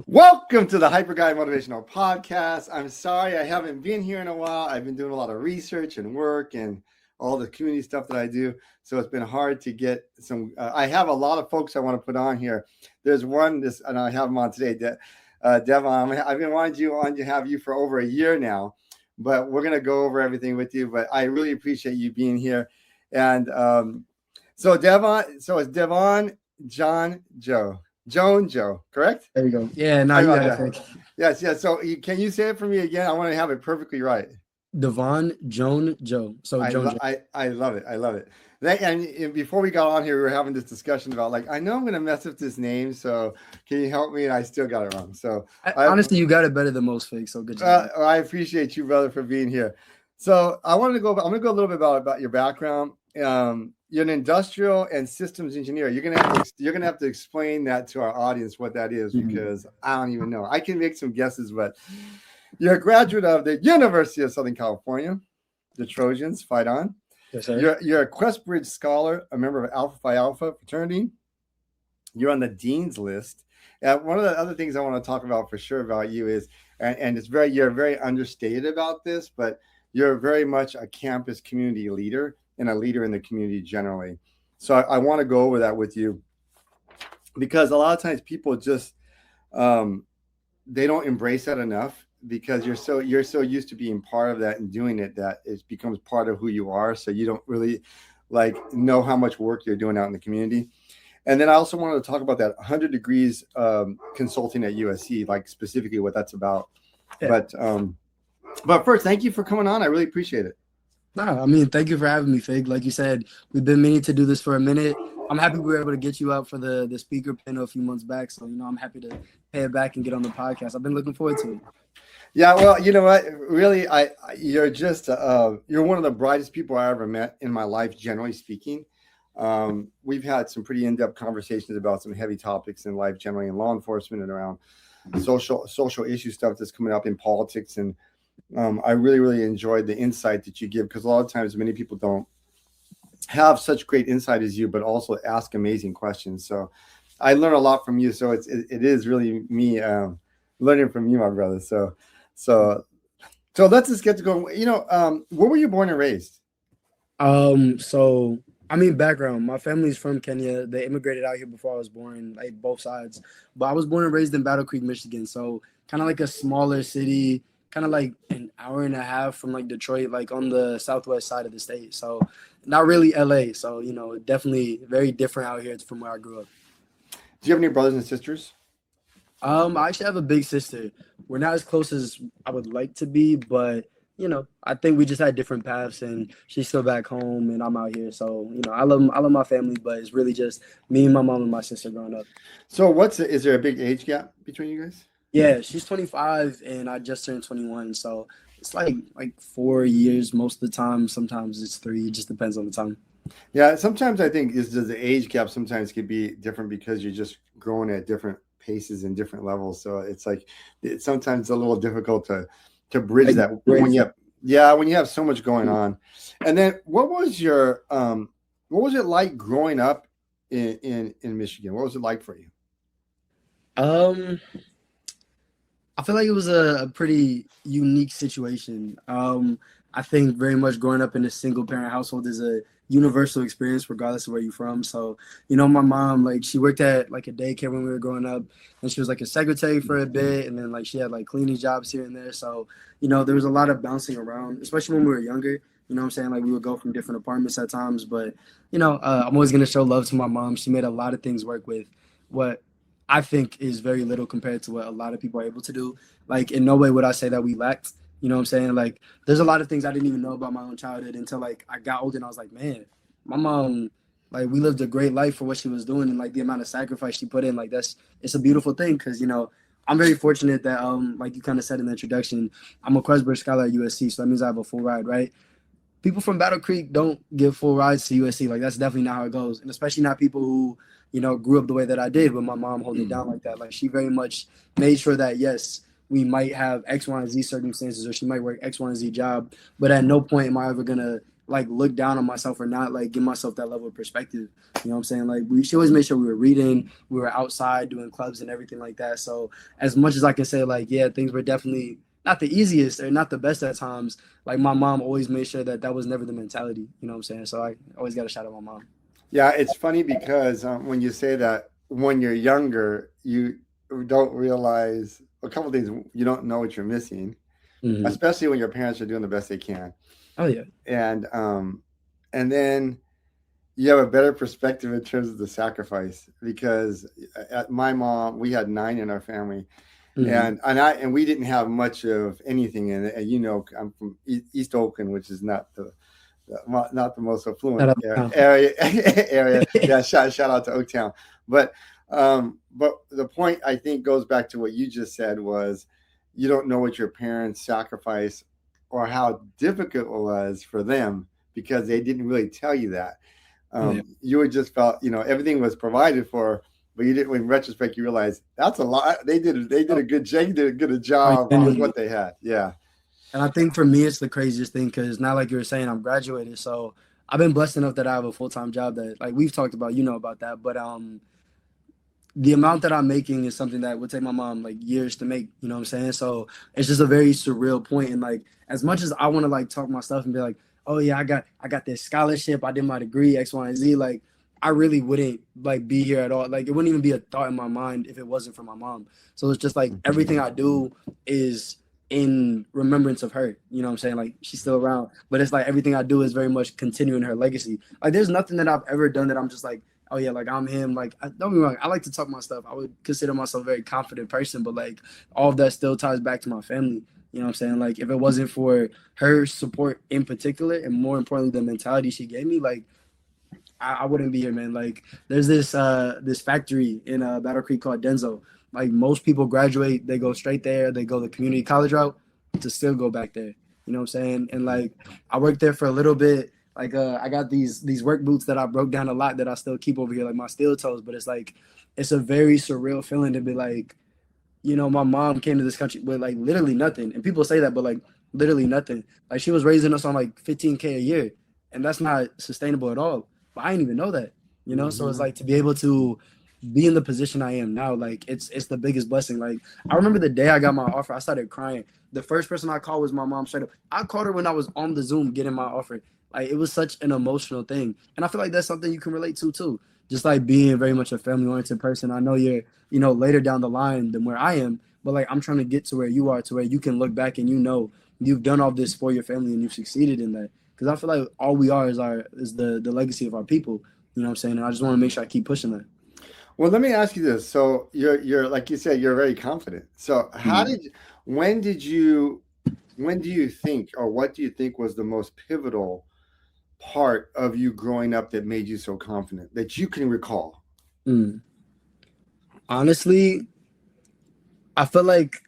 Welcome to the Hyper Guy Motivational Podcast. I'm sorry I haven't been here in a while. I've been doing a lot of research and work and all the community stuff that I do. So it's been hard to get some. I have a lot of folks I want to put on here. There's one, and I have them on today. Devon, I've been wanting to have you for over a year now, but we're going to go over everything with you. But I really appreciate you being here. And so it's Devon Njonjo, correct? There you go. Yeah, now you got it. Yes. So can you say it for me again? I want to have it perfectly right. Devon Njonjo. So Njonjo. I love it. I love it. And before we got on here, we were having this discussion about I know I'm going to mess up this name. So can you help me? And I still got it wrong. So honestly, you got it better than most fakes. So good job. I appreciate you, brother, for being here. So I'm going to go a little bit about your background. You're an industrial and systems engineer. You're gonna have to explain that to our audience what that is, because I don't even know. I can make some guesses, but you're a graduate of the University of Southern California, the Trojans. Fight on. Yes, sir. You're a Questbridge scholar, a member of Alpha Phi Alpha fraternity. You're on the dean's list. And one of the other things I want to talk about for sure about you is, and you're very understated about this, but you're very much a campus community leader and a leader in the community generally. So I want to go over that with you, because a lot of times people just they don't embrace that enough, because you're so used to being part of that and doing it that it becomes part of who you are. So you don't really know how much work you're doing out in the community. And then I also wanted to talk about that 100 degrees consulting at USC, specifically what that's about. Yeah. But first, thank you for coming on. I really appreciate it. No, I mean, thank you for having me, Fig. Like you said, we've been meaning to do this for a minute. I'm happy we were able to get you out for the speaker panel a few months back. So, I'm happy to pay it back and get on the podcast. I've been looking forward to it. Yeah, well, you know what? Really, you're just you're one of the brightest people I ever met in my life, generally speaking. We've had some pretty in-depth conversations about some heavy topics in life, generally in law enforcement and around social issue stuff that's coming up in politics. And I really, really enjoyed the insight that you give, because a lot of times many people don't have such great insight as you, but also ask amazing questions. So I learn a lot from you. So it is really me learning from you, my brother. So let's just get to go. Where were you born and raised? So I mean, background. My family's from Kenya. They immigrated out here before I was born, both sides. But I was born and raised in Battle Creek, Michigan. So kind of a smaller city, kind of an hour and a half from Detroit, on the southwest side of the state. So not really LA. So, definitely very different out here from where I grew up. Do you have any brothers and sisters? I actually have a big sister. We're not as close as I would like to be, but, I think we just had different paths, and she's still back home and I'm out here. So, I love my family, but it's really just me and my mom and my sister growing up. So is there a big age gap between you guys? Yeah, she's 25 and I just turned 21. So it's like 4 years most of the time. Sometimes it's 3. It just depends on the time. Yeah, sometimes I think the age gap sometimes could be different because you're just growing at different paces and different levels. So it's it's sometimes a little difficult to bridge that when you have so much going on. And then what was it like growing up in Michigan? What was it like for you? I feel like it was a pretty unique situation. I think very much growing up in a single parent household is a universal experience regardless of where you're from. So, my mom, she worked at a daycare when we were growing up, and she was a secretary for a bit, and then she had cleaning jobs here and there. So, there was a lot of bouncing around, especially when we were younger. You know what I'm saying? We would go from different apartments at times, but, I'm always going to show love to my mom. She made a lot of things work with what I think is very little compared to what a lot of people are able to do. In no way would I say that we lacked. You know what I'm saying? There's a lot of things I didn't even know about my own childhood until I got older, and I was like, man, my mom, we lived a great life for what she was doing, and the amount of sacrifice she put in. It's a beautiful thing, because I'm very fortunate that you kind of said in the introduction, I'm a Questbridge scholar at USC, so that means I have a full ride, right? People from Battle Creek don't give full rides to USC. That's definitely not how it goes, and especially not people who grew up the way that I did with my mom holding it down like that. She very much made sure that, yes, we might have X, Y, and Z circumstances, or she might work X, Y, and Z job, but at no point am I ever going to like look down on myself or not like give myself that level of perspective. You know what I'm saying? Like she always made sure we were reading, we were outside doing clubs and everything like that. So as much as I can say like, yeah, things were definitely not the easiest or not the best at times, like my mom always made sure that that was never the mentality. You know what I'm saying? So I always got a shout out my mom. Yeah, it's funny because when you say that when you're younger, you don't realize a couple of things. You don't know what you're missing, Mm-hmm. especially when your parents are doing the best they can, Oh yeah. and and then you have a better perspective in terms of the sacrifice because at my mom, we had nine in our family, Mm-hmm. and we didn't have much of anything in it. And I'm from East Oakland, which is not the most Shout affluent out to Tom. area. Yeah, shout out to Oaktown. But the point I think goes back to what you just said was you don't know what your parents sacrificed or how difficult it was for them because they didn't really tell you that. Oh yeah. You would just felt everything was provided for, but you didn't. In retrospect, you realize that's a lot. They did Oh, a good job. They did a good oh, job with genuinely. what they had. Yeah. And I think for me, it's the craziest thing because not like you were saying, I'm graduated. So I've been blessed enough that I have a full time job that, like we've talked about, you know about that. But the amount that I'm making is something that would take my mom like years to make. You know what I'm saying? So it's just a very surreal point. And like, as much as I want to like talk my stuff and be like, oh yeah, I got this scholarship, I did my degree, X, Y, and Z. Like, I really wouldn't like be here at all. Like, it wouldn't even be a thought in my mind if it wasn't for my mom. So it's just like everything I do is in remembrance of her. You know what I'm saying? Like she's still around, but it's like everything I do is very much continuing her legacy. Like there's nothing that I've ever done that I'm just like, oh yeah, like I'm him. Like don't be wrong, I like to talk my stuff. I would consider myself a very confident person, but like all of that still ties back to my family. You know what I'm saying? Like if it wasn't for her support in particular, and more importantly the mentality she gave me, like I wouldn't be here, man. Like there's this factory in Battle Creek called Denzo. Like most people graduate, they go straight there, they go the community college route to still go back there. You know what I'm saying? And like I worked there for a little bit. Like I got these work boots that I broke down a lot that I still keep over here, like my steel toes. But it's like it's a very surreal feeling to be like, my mom came to this country with like literally nothing. And people say that, but like literally nothing. Like she was raising us on like 15K a year, and that's not sustainable at all. But I didn't even know that. So it's Mm-hmm. like to be able to be in the position I am now, like it's the biggest blessing. Like I remember the day I got my offer, I started crying. The first person I called was my mom straight up. I called her when I was on the Zoom getting my offer. Like it was such an emotional thing. And I feel like that's something you can relate to too. Just like being very much a family oriented person. I know you're later down the line than where I am. But like I'm trying to get to where you are, to where you can look back and you've done all this for your family and you've succeeded in that. Because I feel like all we are is the legacy of our people. You know what I'm saying? And I just want to make sure I keep pushing that. Well, let me ask you this. So you're like you said, you're very confident. So Mm. when did you when do you think or what do you think was the most pivotal part of you growing up that made you so confident that you can recall? Mm. Honestly, I feel like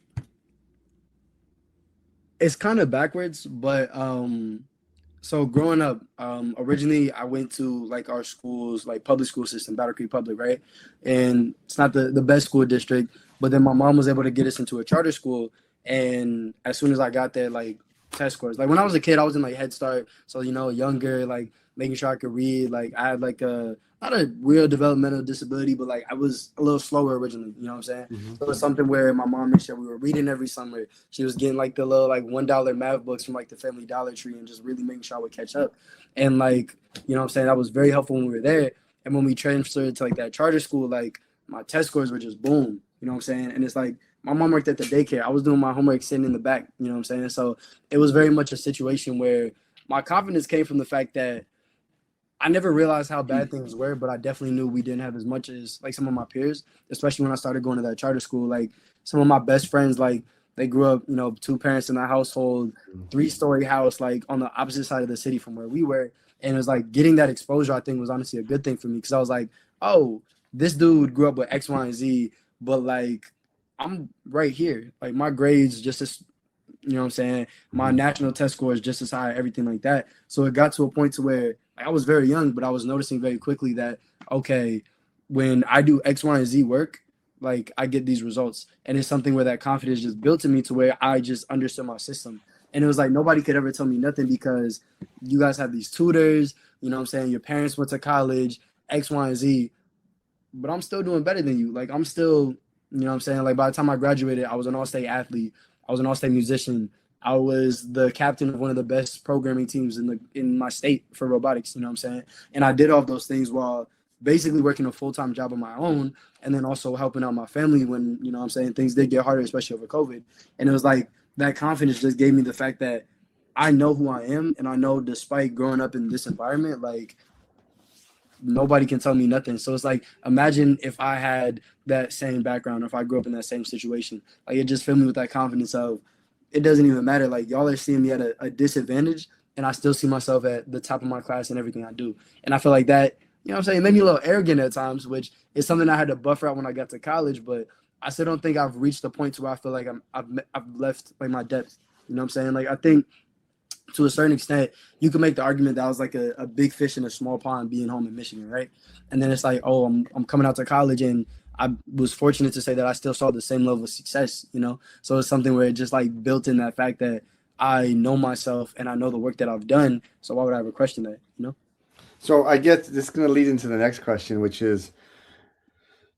it's kind of backwards, but so growing up, originally I went to like our schools, like public school system, Battle Creek Public, right? And it's not the best school district, but then my mom was able to get us into a charter school. And as soon as I got there, like test scores, like when I was a kid, I was in like Head Start, so younger, like making sure I could read. Like I had like a not a real developmental disability, but like I was a little slower originally. You know what I'm saying? Hmm. So it's something where my mom made sure we were reading every summer. She was getting like the little like $1 math books from like the Family Dollar Tree and just really making sure I would catch up. And like, you know what I'm saying? That was very helpful when we were there. And when we transferred to like that charter school, like my test scores were just boom. You know what I'm saying? And it's like my mom worked at the daycare. I was doing my homework sitting in the back, you know what I'm saying? So it was very much a situation where my confidence came from the fact that I never realized how bad things were, but I definitely knew we didn't have as much as like some of my peers, especially when I started going to that charter school. Like some of my best friends, like they grew up, two parents in a household, 3-story house, like on the opposite side of the city from where we were. And it was like getting that exposure, I think was honestly a good thing for me because I was like, oh, this dude grew up with X, Y, and Z, but like I'm right here. Like my grades just as you know what I'm saying? My Hmm. national test score is just as high, everything like that. So it got to a point to where like, I was very young, but I was noticing very quickly that okay, when I do X, Y, and Z work, like I get these results, and it's something where that confidence just built in me to where I just understood my system. And it was like nobody could ever tell me nothing because you guys have these tutors, you know what I'm saying? Your parents went to college, X, Y, and Z, but I'm still doing better than you. Like I'm still, you know what I'm saying? Like by the time I graduated, I was an all-state athlete. I was an all-state musician. I was the captain of one of the best programming teams in my state for robotics, you know what I'm saying? And I did all of those things while basically working a full-time job on my own and then also helping out my family when, you know what I'm saying, things did get harder, especially over COVID. And it was like that confidence just gave me the fact that I know who I am and I know despite growing up in this environment, like nobody can tell me nothing. So it's like, imagine if I had that same background, or if I grew up in that same situation. Like it just filled me with that confidence of it doesn't even matter. Like y'all are seeing me at a disadvantage, and I still see myself at the top of my class in everything I do. And I feel like that, you know what I'm saying, it made me a little arrogant at times, which is something I had to buffer out when I got to college. But I still don't think I've reached the point to where I feel like I've left like my depth. You know what I'm saying? Like I think to a certain extent, you can make the argument that I was like a big fish in a small pond being home in Michigan, right? And then it's like, oh, I'm coming out to college, and I was fortunate to say that I still saw the same level of success, you know? So it's something where it just like built in that fact that I know myself and I know the work that I've done. So why would I ever question that, you know? So I guess this is going to lead into the next question, which is,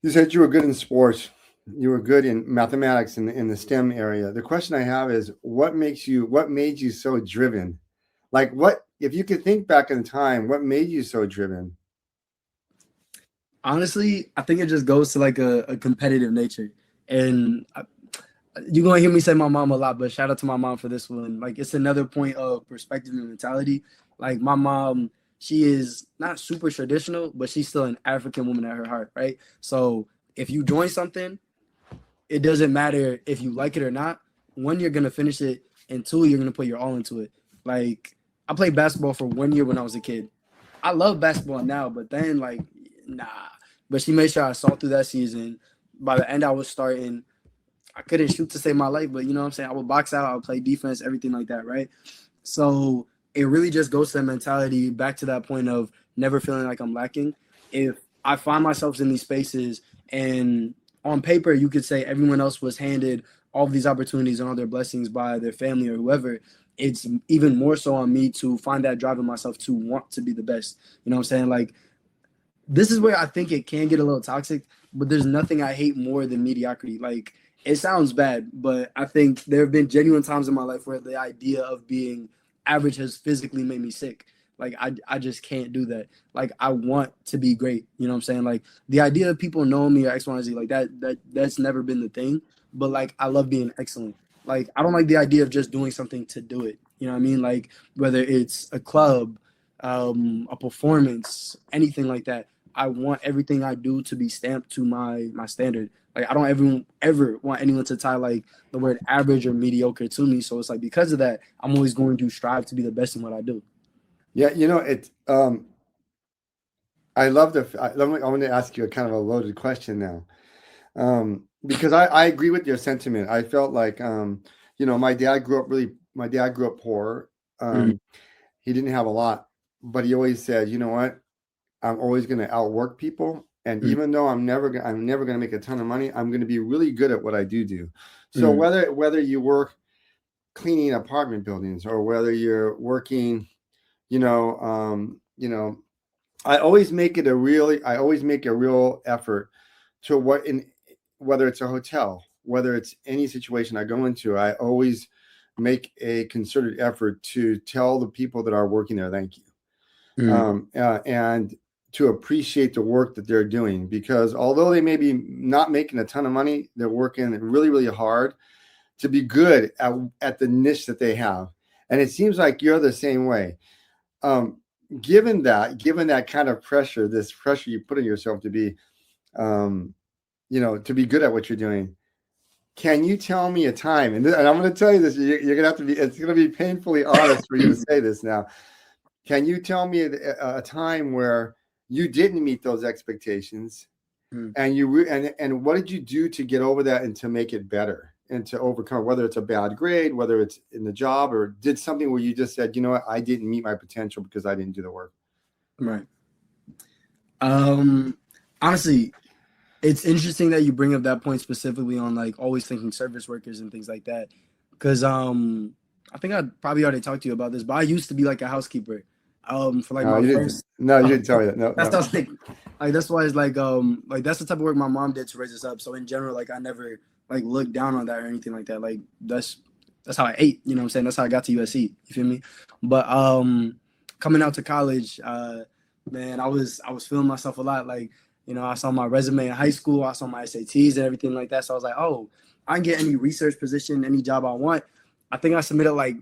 you said you were good in sports, you were good in mathematics in the STEM area. The question I have is, what made you so driven? Like, what if you could think back in time, what made you so driven? Honestly, I think it just goes to like a competitive nature. And you're gonna hear me say my mom a lot, but shout out to my mom for this one. Like it's another point of perspective and mentality. Like my mom, she is not super traditional, but she's still an African woman at her heart, right? So if you join something, it doesn't matter if you like it or not. One, you're gonna finish it, and two, you're gonna put your all into it. Like I played basketball for 1 year when I was a kid. I love basketball now, but then like nah. But she made sure I saw through that season. By the end, I was starting. I couldn't shoot to save my life, but you know what I'm saying? I would box out, I would play defense, everything like that, right? So it really just goes to that mentality, back to that point of never feeling like I'm lacking. If I find myself in these spaces and on paper you could say everyone else was handed all of these opportunities and all their blessings by their family or whoever, it's even more so on me to find that drive in myself to want to be the best. You know what I'm saying? Like this is where I think it can get a little toxic, but there's nothing I hate more than mediocrity. Like it sounds bad, but I think there have been genuine times in my life where the idea of being average has physically made me sick. Like I just can't do that. Like I want to be great. You know what I'm saying? Like the idea of people knowing me or X, Y, and Z, like that's never been the thing. But like I love being excellent. Like I don't like the idea of just doing something to do it. You know what I mean? Like whether it's a club, a performance, anything like that. I want everything I do to be stamped to my standard. Like I don't ever want anyone to tie like the word average or mediocre to me. So it's like because of that, I'm always going to strive to be the best in what I do. Yeah, you know, I love I want to ask you a kind of a loaded question now, because I agree with your sentiment. I felt like, my dad grew up poor. Mm, He didn't have a lot, but he always said, you know what, I'm always going to outwork people. And mm, even though I'm never going to make a ton of money, I'm going to be really good at what I do. So mm, whether you work cleaning apartment buildings or whether you're working, you know, I always make a real effort to whether it's a hotel, whether it's any situation I go into, I always make a concerted effort to tell the people that are working there, thank you. mm, And to appreciate the work that they're doing, because although they may be not making a ton of money, they're working really, really hard to be good at the niche that they have. And it seems like you're the same way. Um, given that kind of pressure, this pressure you put on yourself to be, to be good at what you're doing, can you tell me a time? And I'm going to tell you this. You're going to have to be. It's going to be painfully honest for you to say this now. Can you tell me a time where you didn't meet those expectations, mm. and and what did you do to get over that and to make it better and to overcome, whether it's a bad grade, whether it's in the job, or did something where you just said, you know what, I didn't meet my potential because I didn't do the work. Right. Um, Honestly, it's interesting that you bring up that point specifically on like always thinking service workers and things like that, because I think I probably already talked to you about this, but I used to be like a housekeeper. For like No, my you didn't. first, No, you uh, didn't tell me that. No, that no. sounds like that's why it's like that's the type of work my mom did to raise us up. So in general, like I never like looked down on that or anything like that. Like that's how I ate. You know what I'm saying? That's how I got to USC. You feel me? But coming out to college, man, I was feeling myself a lot. Like I saw my resume in high school, I saw my SATs and everything like that. So I was like, oh, I can get any research position, any job I want. I think I submitted like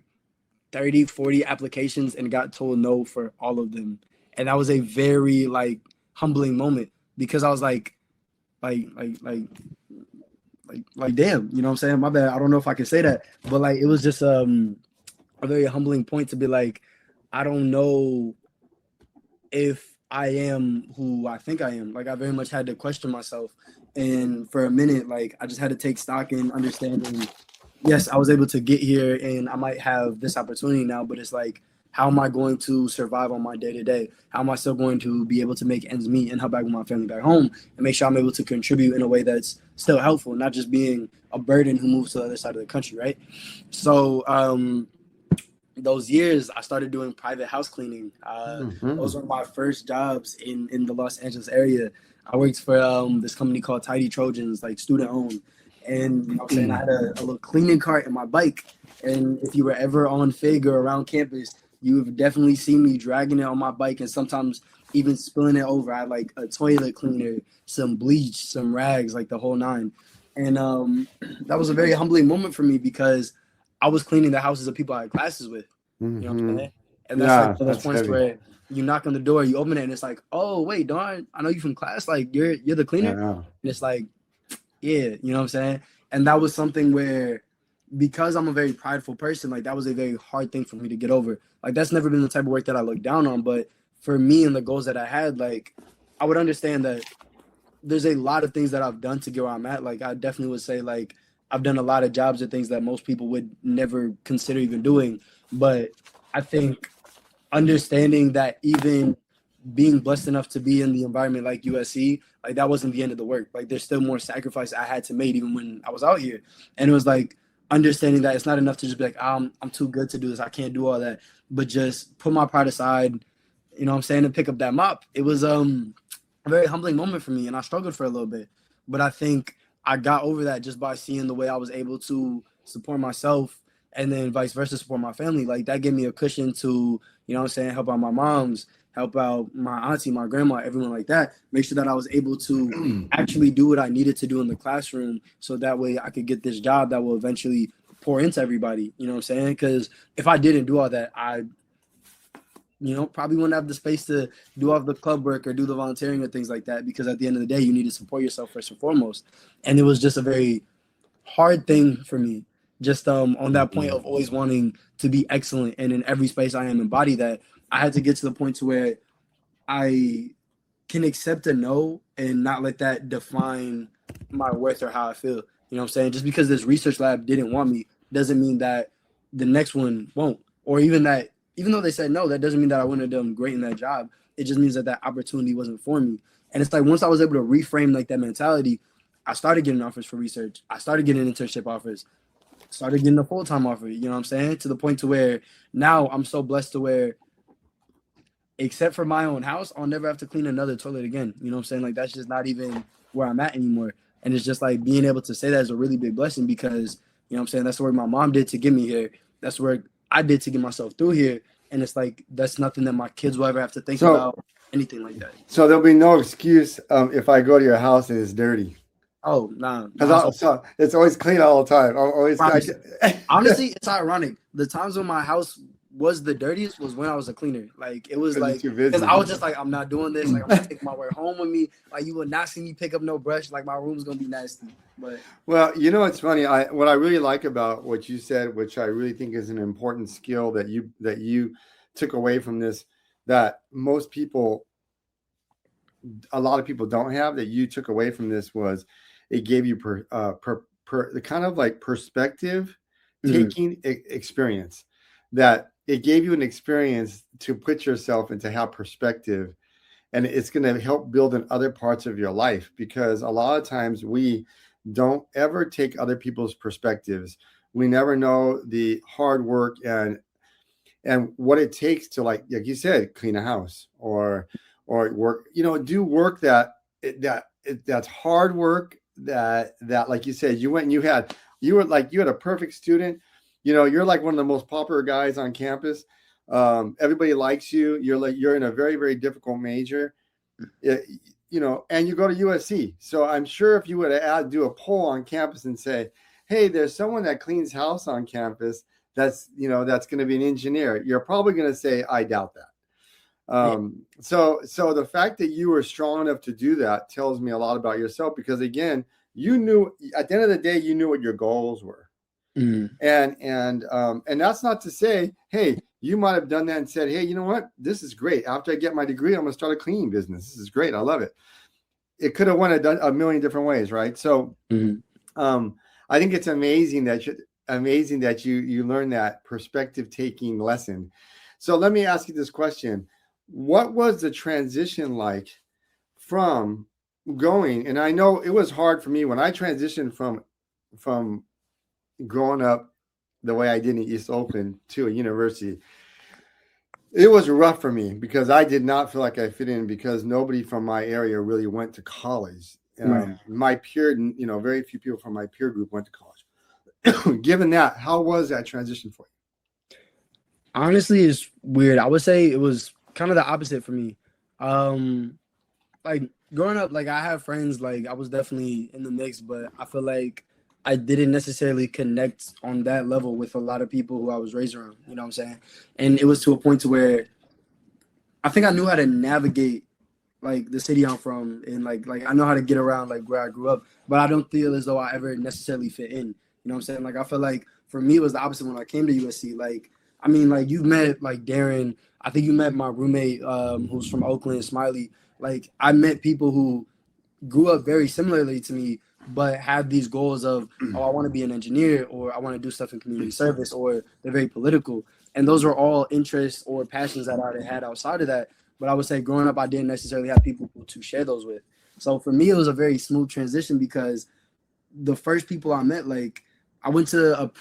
30, 40 applications and got told no for all of them. And that was a very like humbling moment because I was like, like, like, like, damn, you know what I'm saying? My bad. I don't know if I can say that, but like, it was just a very humbling point to be like, I don't know if I am who I think I am. Like, I very much had to question myself. And for a minute, like, I just had to take stock in understanding yes, I was able to get here and I might have this opportunity now, but it's like, how am I going to survive on my day to day? How am I still going to be able to make ends meet and help back with my family back home and make sure I'm able to contribute in a way that's still helpful, not just being a burden who moves to the other side of the country, right? So, those years, I started doing private house cleaning. Mm-hmm. Those were my first jobs in the Los Angeles area. I worked for this company called Tidy Trojans, like student owned. And you know what I'm saying? I had a little cleaning cart and my bike. And if you were ever on Fig or around campus, you have definitely seen me dragging it on my bike and sometimes even spilling it over. I had like a toilet cleaner, some bleach, some rags, like the whole nine. And that was a very humbling moment for me because I was cleaning the houses of people I had classes with. You know what I'm Mm-hmm. saying? And that's like Yeah, one of those that's points heavy. where you knock on the door, you open it, and it's like, oh wait, Don, I know you from class. Like you're the cleaner, and Yeah. it's like, yeah, you know what I'm saying? And that was something where because I'm a very prideful person, like that was a very hard thing for me to get over. Like that's never been the type of work that I look down on. But for me and the goals that I had, like I would understand that there's a lot of things that I've done to get where I'm at. Like I definitely would say like I've done a lot of jobs or things that most people would never consider even doing. But I think understanding that even being blessed enough to be in the environment like USC, like that wasn't the end of the work. Like there's still more sacrifice I had to make even when I was out here. And it was like understanding that it's not enough to just be like, I'm too good to do this. I can't do all that. But just put my pride aside, you know what I'm saying, and pick up that mop. It was a very humbling moment for me and I struggled for a little bit. But I think I got over that just by seeing the way I was able to support myself and then vice versa support my family. Like that gave me a cushion to, you know what I'm saying, help out my moms, help out my auntie, my grandma, everyone like that. Make sure that I was able to actually do what I needed to do in the classroom so that way I could get this job that will eventually pour into everybody. You know what I'm saying? Because if I didn't do all that, I probably wouldn't have the space to do all the club work or do the volunteering or things like that because at the end of the day, you need to support yourself first and foremost. And it was just a very hard thing for me, just on that point Mm-hmm. of always wanting to be excellent and in every space I am embody that. I had to get to the point to where I can accept a no and not let that define my worth or how I feel. You know what I'm saying? Just because this research lab didn't want me doesn't mean that the next one won't. Or even that, even though they said no, that doesn't mean that I wouldn't have done great in that job. It just means that that opportunity wasn't for me. And it's like once I was able to reframe like that mentality, I started getting offers for research. I started getting internship offers. Started getting a full time offer. You know what I'm saying? To the point to where now I'm so blessed to where except for my own house, I'll never have to clean another toilet again. You know what I'm saying? Like that's just not even where I'm at anymore. And it's just like being able to say that is a really big blessing because you know what I'm saying that's the work my mom did to get me here. That's the work I did to get myself through here. And it's like that's nothing that my kids will ever have to think So, about, anything like that. so there'll be no excuse if I go to your house and it's dirty. Oh nah, my house. Because so it's always clean all the time. Promise. Honestly, it's ironic. The times when my house was the dirtiest was when I was a cleaner. Like it was because you're like too because busy. I was just like I'm not doing this. Like I'm not taking my work home with me. Like you will not see me pick up no brush. Like my room's gonna be nasty. But Well, you know what's funny? What I really like about what you said, which I really think is an important skill that you took away from this, that most people, a lot of people don't have, that you took away from this was it gave you the kind of like perspective mm, taking experience, that it gave you an experience to put yourself into have perspective, and it's going to help build in other parts of your life because a lot of times we don't ever take other people's perspectives. We never know the hard work and what it takes to, like you said, clean a house or work, do work that's hard work, that like you said, you went and you had a perfect student. You're like one of the most popular guys on campus. Everybody likes you. You're in a very, very difficult major. It, and you go to USC. So I'm sure if you were to do a poll on campus and say, hey, there's someone that cleans house on campus that's going to be an engineer, you're probably going to say, I doubt that. Yeah. So the fact that you were strong enough to do that tells me a lot about yourself, because again, you knew at the end of the day, you knew what your goals were. Mm. And that's not to say, hey, you might have done that and said, hey, you know what? This is great. After I get my degree, I'm going to start a cleaning business. This is great. I love it. It could have went a million different ways, right? So I think it's amazing that you learned that perspective taking lesson. So let me ask you this question. What was the transition like from going? And I know it was hard for me when I transitioned from growing up the way I did in East Oakland to a university. It was rough for me because I did not feel like I fit in, because nobody from my area really went to college. Right. My peer, very few people from my peer group went to college. Given that, how was that transition for you? Honestly, it's weird. I would say it was kind of the opposite for me. Like growing up, like I have friends, like I was definitely in the mix, but I feel like I didn't necessarily connect on that level with a lot of people who I was raised around. You know what I'm saying? And it was to a point to where I think I knew how to navigate like the city I'm from, and like I know how to get around like where I grew up, but I don't feel as though I ever necessarily fit in. You know what I'm saying? Like I feel like for me it was the opposite when I came to USC. Like I mean, like you met like Darren. I think you met my roommate who's from Oakland, Smiley. Like I met people who grew up very similarly to me, but had these goals of, oh, I want to be an engineer, or I want to do stuff in community service, or they're very political. And those were all interests or passions that I already had outside of that. But I would say growing up, I didn't necessarily have people to share those with. So for me, it was a very smooth transition because the first people I met, like I went to a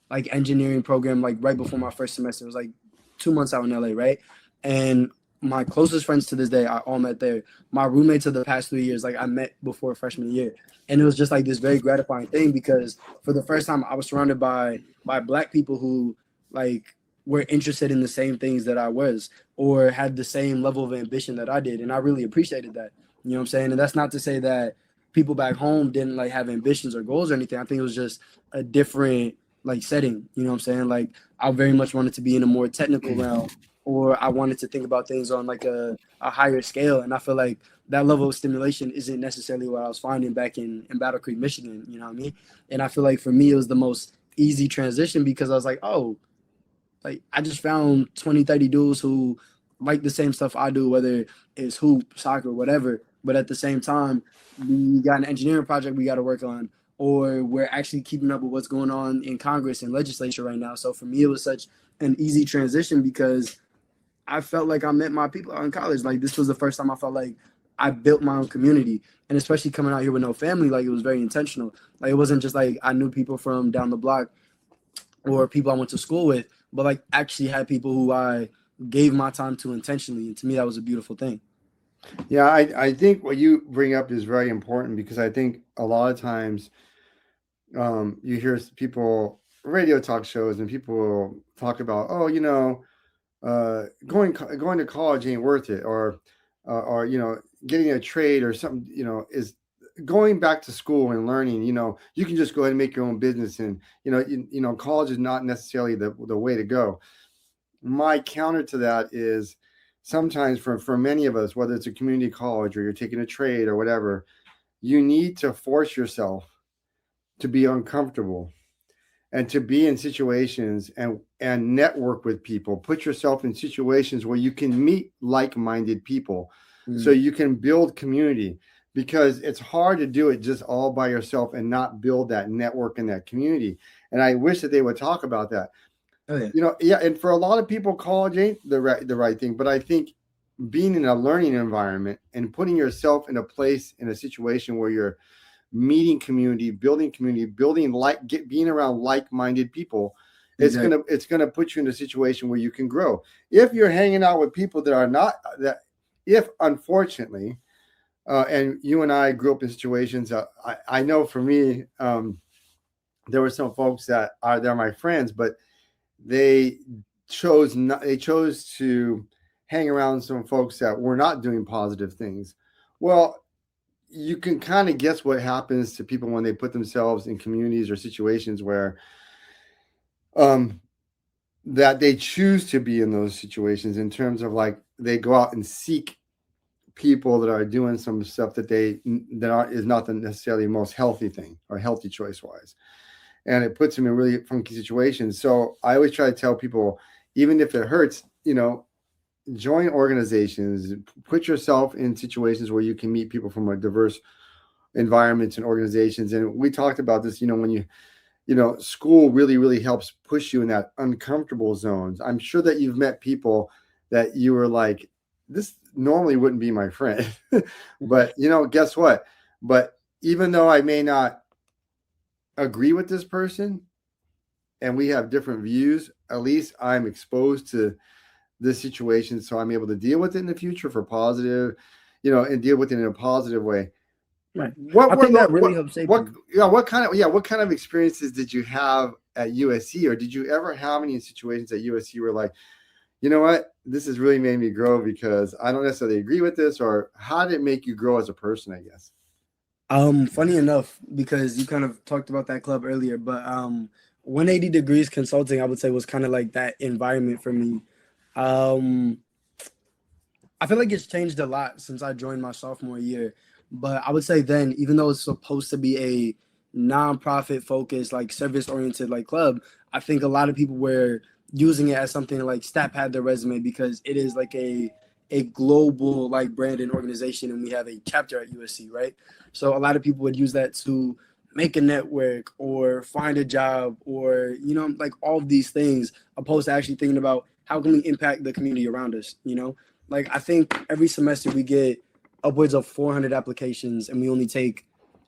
like engineering program like right before my first semester. It was like 2 months out in LA, right? And my closest friends to this day, I all met there. My roommates of the past 3 years, like I met before freshman year, and it was just like this very gratifying thing because for the first time, I was surrounded by Black people who like were interested in the same things that I was, or had the same level of ambition that I did, and I really appreciated that. You know what I'm saying? And that's not to say that people back home didn't like have ambitions or goals or anything. I think it was just a different like setting. You know what I'm saying? Like I very much wanted to be in a more technical realm, or I wanted to think about things on like a higher scale. And I feel like that level of stimulation isn't necessarily what I was finding back in Battle Creek, Michigan. You know what I mean? And I feel like for me, it was the most easy transition because I was like, oh, like I just found 20, 30 dudes who like the same stuff I do, whether it's hoop, soccer, whatever. But at the same time, we got an engineering project we got to work on, or we're actually keeping up with what's going on in Congress and legislature right now. So for me, it was such an easy transition because I felt like I met my people out in college. Like this was the first time I felt like I built my own community. And especially coming out here with no family, like it was very intentional. Like it wasn't just like I knew people from down the block or people I went to school with, but like actually had people who I gave my time to intentionally. And to me, that was a beautiful thing. Yeah, I think what you bring up is very important, because I think a lot of times you hear people, radio talk shows, and people talk about, oh, going to college ain't worth it, or getting a trade or something, is going back to school and learning. You can just go ahead and make your own business, and college is not necessarily the way to go. My counter to that is, sometimes for many of us, whether it's a community college or you're taking a trade or whatever, you need to force yourself to be uncomfortable and to be in situations and network with people. Put yourself in situations where you can meet like-minded people, so you can build community, because it's hard to do it just all by yourself and not build that network and that community. And I wish that they would talk about that. Oh, yeah. Yeah, and for a lot of people, college ain't the right thing. But I think being in a learning environment and putting yourself in a place, in a situation where meeting community, building being around like-minded people. Exactly. It's gonna put you in a situation where you can grow. If you're hanging out with people that are not that, if unfortunately, and you and I grew up in situations. I know for me, there were some folks that they're my friends, but they they chose to hang around some folks that were not doing positive things. Well, you can kind of guess what happens to people when they put themselves in communities or situations where um that they choose to be in those situations, in terms of like they go out and seek people that are doing some stuff that are is not the necessarily most healthy thing or healthy choice wise, and it puts them in really funky situations. So I always try to tell people, even if it hurts, join organizations, put yourself in situations where you can meet people from a diverse environments and organizations. And we talked about this, when school really, really helps push you in that uncomfortable zones. I'm sure that you've met people that you were like, this normally wouldn't be my friend. But, guess what? But even though I may not agree with this person and we have different views, at least I'm exposed to this situation. So I'm able to deal with it in the future for positive, and deal with it in a positive way. Right. What I were think those? that really helps shape What? you. Yeah. What kind of experiences did you have at USC, or did you ever have any situations at USC where like, you know what, this has really made me grow because I don't necessarily agree with this, or how did it make you grow as a person? I guess. Funny enough, because you kind of talked about that club earlier, but 180 Degrees Consulting, I would say, was kind of like that environment for me. Um, I feel like it's changed a lot since I joined my sophomore year. But I would say then, even though it's supposed to be a nonprofit focused, like service oriented like club, I think a lot of people were using it as something like stat pad their resume because it is like a global like brand and organization, and we have a chapter at USC, right? So a lot of people would use that to make a network or find a job or like all of these things, opposed to actually thinking about how can we impact the community around us. Like I think every semester we get upwards of 400 applications and we only take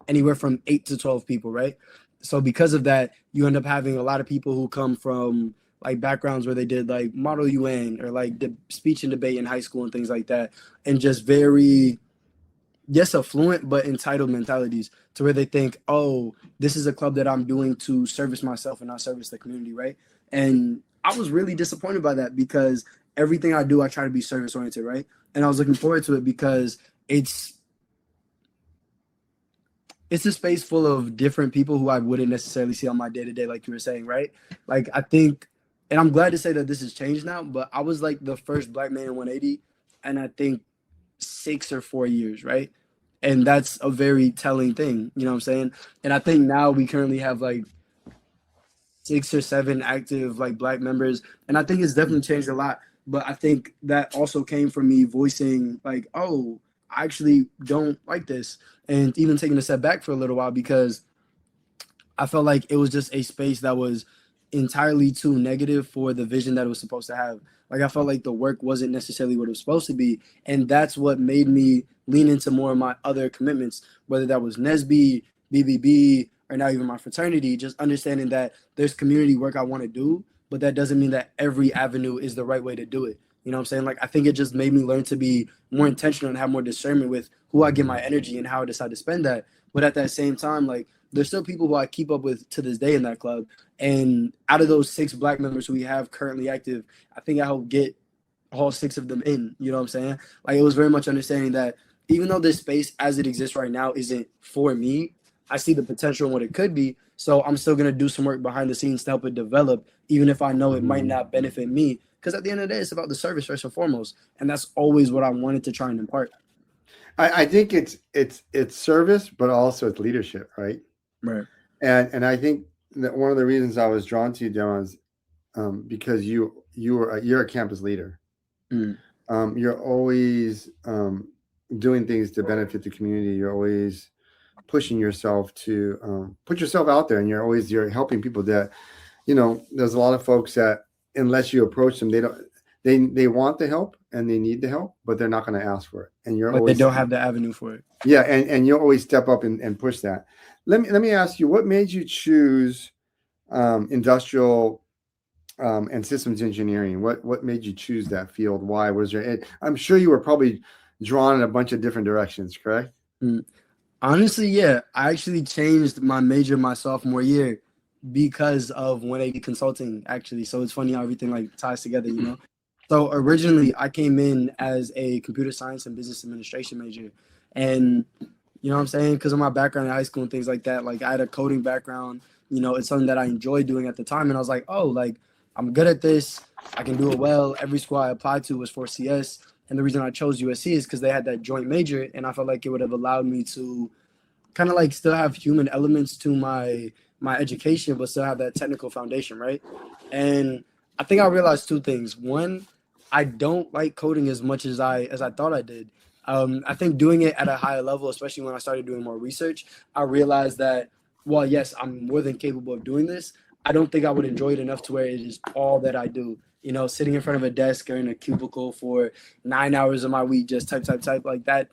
anywhere from 8 to 12 people, right? So because of that, you end up having a lot of people who come from like backgrounds where they did like Model UN or like the speech and debate in high school and things like that, and just very, yes, affluent but entitled mentalities to where they think, oh, this is a club that I'm doing to service myself and not service the community, right? And I was really disappointed by that because everything I do, I try to be service oriented, right? And I was looking forward to it because it's it's a space full of different people who I wouldn't necessarily see on my day to day, like you were saying, right? Like I think, and I'm glad to say that this has changed now, but I was like the first black man in 180, and I think 6 or 4 years, right? And that's a very telling thing, you know what I'm saying? And I think now we currently have like 6 or 7 active like black members, and I think it's definitely changed a lot. But I think that also came from me voicing like, oh, I actually don't like this, and even taking a step back for a little while because I felt like it was just a space that was entirely too negative for the vision that it was supposed to have. Like I felt like the work wasn't necessarily what it was supposed to be, and that's what made me lean into more of my other commitments, whether that was NESB, BBB, or now even my fraternity. Just understanding that there's community work I want to do, but that doesn't mean that every avenue is the right way to do it. You know what I'm saying? Like I think it just made me learn to be more intentional and have more discernment with who I give my energy and how I decide to spend that. But at that same time, like there's still people who I keep up with to this day in that club. And out of those 6 black members who we have currently active, I think I helped get all 6 of them in. You know what I'm saying? Like it was very much understanding that even though this space as it exists right now isn't for me, I see the potential in what it could be. So I'm still gonna do some work behind the scenes to help it develop, even if I know it might not benefit me. Because at the end of the day, it's about the service first and foremost, and that's always what I wanted to try and impart. I think it's service, but also it's leadership, right? Right. And I think that one of the reasons I was drawn to you, Dylan, is because you're a campus leader. Mm. You're always doing things to benefit the community. You're always pushing yourself to put yourself out there, and you're helping people that there's a lot of folks that unless you approach them, they want the help and they need the help, but they're not going to ask for it. And you're But they always, don't have the avenue for it. yeah, and you'll always step up and push that. Let me ask you, what made you choose industrial and systems engineering? What made you choose that field? Why was there? I'm sure you were probably drawn in a bunch of different directions, correct? Mm. Honestly, yeah, I actually changed my major my sophomore year because of 180 consulting, actually. So it's funny how everything like ties together, you know? So originally I came in as a computer science and business administration major. And you know what I'm saying? Because of my background in high school and things like that, like I had a coding background, it's something that I enjoyed doing at the time. And I was like, oh, like I'm good at this. I can do it well. Every school I applied to was for CS. And the reason I chose USC is because they had that joint major. And I felt like it would have allowed me to kind of like still have human elements to my education, but still have that technical foundation, right? And I think I realized two things. One, I don't like coding as much as I thought I did. I think doing it at a higher level, especially when I started doing more research, I realized that while yes, I'm more than capable of doing this, I don't think I would enjoy it enough to where it is all that I do. Sitting in front of a desk or in a cubicle for 9 hours of my week, just type like that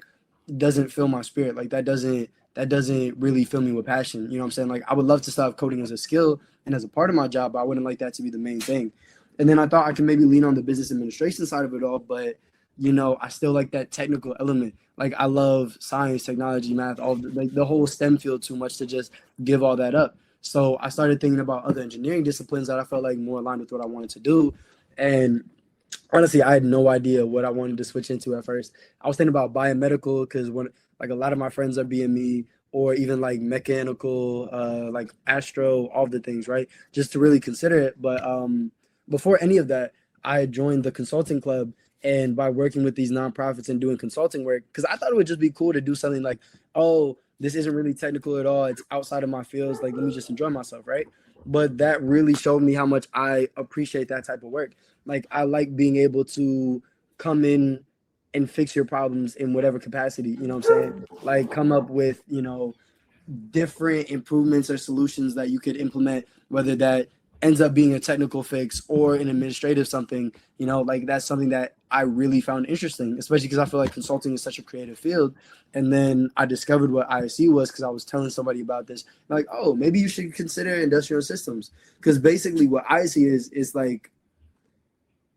doesn't fill my spirit. Like that doesn't really fill me with passion. You know what I'm saying? Like I would love to start coding as a skill and as a part of my job, but I wouldn't like that to be the main thing. And then I thought I could maybe lean on the business administration side of it all, but I still like that technical element. Like I love science, technology, math, all like the whole STEM field too much to just give all that up. So I started thinking about other engineering disciplines that I felt like more aligned with what I wanted to do. And honestly, I had no idea what I wanted to switch into at first. I was thinking about biomedical because when like a lot of my friends are BME or even like mechanical, like astro, all the things, right? Just to really consider it. But before any of that, I joined the consulting club. And by working with these nonprofits and doing consulting work, because I thought it would just be cool to do something like, oh, this isn't really technical at all. It's outside of my fields. Like, let me just enjoy myself, right? But that really showed me how much I appreciate that type of work. Like I like being able to come in and fix your problems in whatever capacity, you know what I'm saying? Like come up with, different improvements or solutions that you could implement, whether that ends up being a technical fix or an administrative something, like that's something that I really found interesting, especially because I feel like consulting is such a creative field. And then I discovered what ISE was because I was telling somebody about this. Like, oh, maybe you should consider industrial systems. Because basically what ISE is like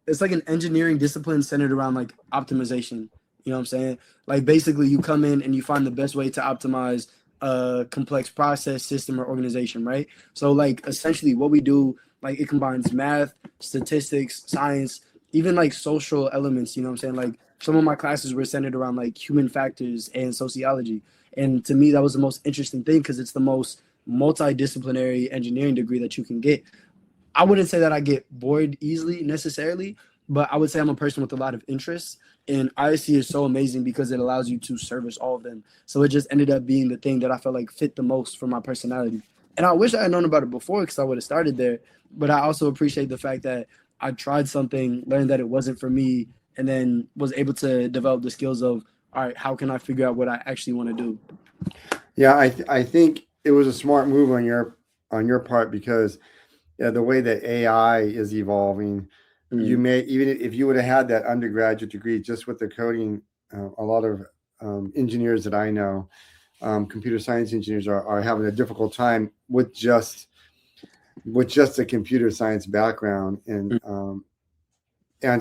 it's like an engineering discipline centered around like optimization. You know what I'm saying? Like basically you come in and you find the best way to optimize a complex process, system, or organization, right? So like essentially what we do, like it combines math, statistics, science, even like social elements, you know what I'm saying? Like some of my classes were centered around like human factors and sociology. And to me that was the most interesting thing because it's the most multidisciplinary engineering degree that you can get. I wouldn't say that I get bored easily necessarily, but I would say I'm a person with a lot of interests. And ISC is so amazing because it allows you to service all of them. So it just ended up being the thing that I felt like fit the most for my personality. And I wish I had known about it before because I would have started there. But I also appreciate the fact that I tried something, learned that it wasn't for me, and then was able to develop the skills of, all right, how can I figure out what I actually want to do? Yeah, I think it was a smart move on your part because the way that AI is evolving, you Mm. may even if you would have had that undergraduate degree just with the coding, a lot of engineers that I know, computer science engineers are having a difficult time with just a computer science background, and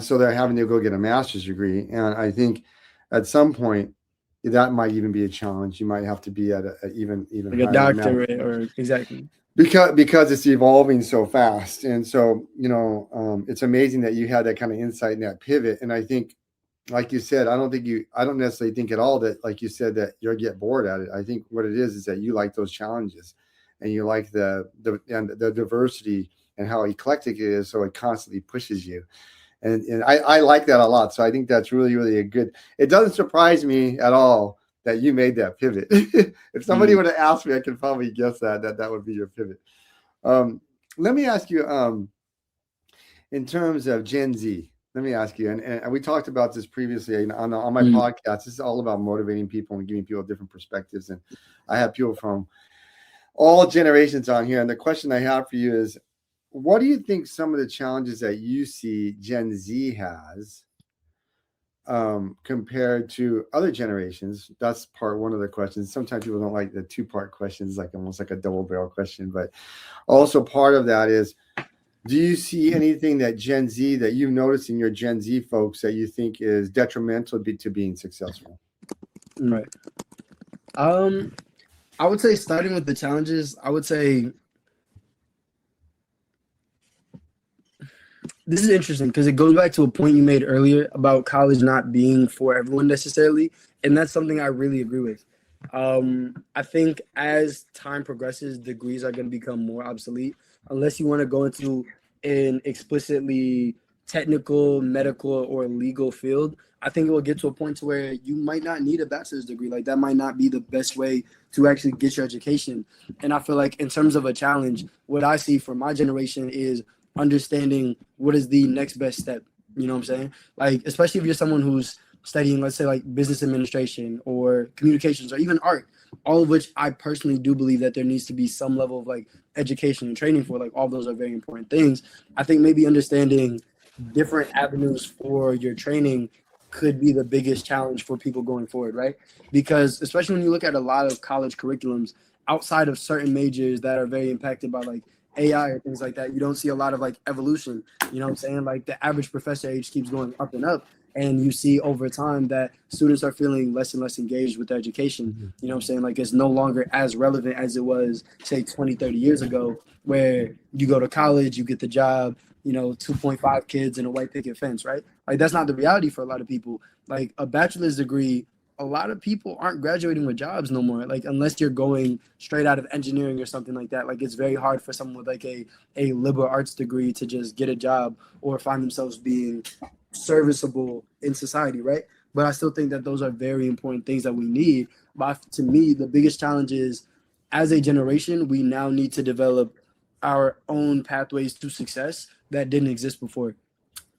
so they're having to go get a master's degree. And I think at some point that might even be a challenge. You might have to be at a even Like a higher math doctorate or exactly. because it's evolving so fast. And so it's amazing that you had that kind of insight and that pivot. And I think, like you said, I don't necessarily think at all that, like you said, that you'll get bored at it. I think what it is that you like those challenges, and you like the diversity and how eclectic it is, so it constantly pushes you. And I like that a lot. So I think that's really, really a good. It doesn't surprise me at all that you made that pivot. If somebody Mm. would have asked me, I could probably guess that would be your pivot. Let me ask you, in terms of Gen Z. Let me ask you, and we talked about this previously on my Mm. podcast. This is all about motivating people and giving people different perspectives. And I have people from all generations on here. And the question I have for you is, what do you think some of the challenges that you see Gen Z has compared to other generations? That's part one of the questions. Sometimes people don't like the two-part questions, like almost like a double barrel question. But also part of that is, do you see anything that Gen Z that you've noticed in your Gen Z folks that you think is detrimental to being successful? Right. Um, I would say starting with the challenges, I would say this is interesting because it goes back to a point you made earlier about college not being for everyone necessarily, and that's something I really agree with. I think as time progresses, degrees are going to become more obsolete unless you want to go into an explicitly technical, medical, or legal field. I think it will get to a point to where you might not need a bachelor's degree. Like that might not be the best way to actually get your education. And I feel like in terms of a challenge, what I see for my generation is understanding what is the next best step. You know what I'm saying? Like, especially if you're someone who's studying, let's say, like business administration or communications or even art, all of which I personally do believe that there needs to be some level of like education and training for. Like, all those are very important things. I think maybe understanding different avenues for your training could be the biggest challenge for people going forward, right? Because especially when you look at a lot of college curriculums outside of certain majors that are very impacted by like AI or things like that, you don't see a lot of like evolution. You know what I'm saying? Like the average professor age keeps going up and up. And you see over time that students are feeling less and less engaged with their education. You know what I'm saying? Like it's no longer as relevant as it was, say, 20, 30 years ago, where you go to college, you get the job, 2.5 kids and a white picket fence, right? Like that's not the reality for a lot of people. Like a bachelor's degree, a lot of people aren't graduating with jobs no more. Like unless you're going straight out of engineering or something like that. Like it's very hard for someone with like a liberal arts degree to just get a job or find themselves being serviceable in society, right? But I still think that those are very important things that we need. But to me, the biggest challenge is as a generation, we now need to develop our own pathways to success that didn't exist before.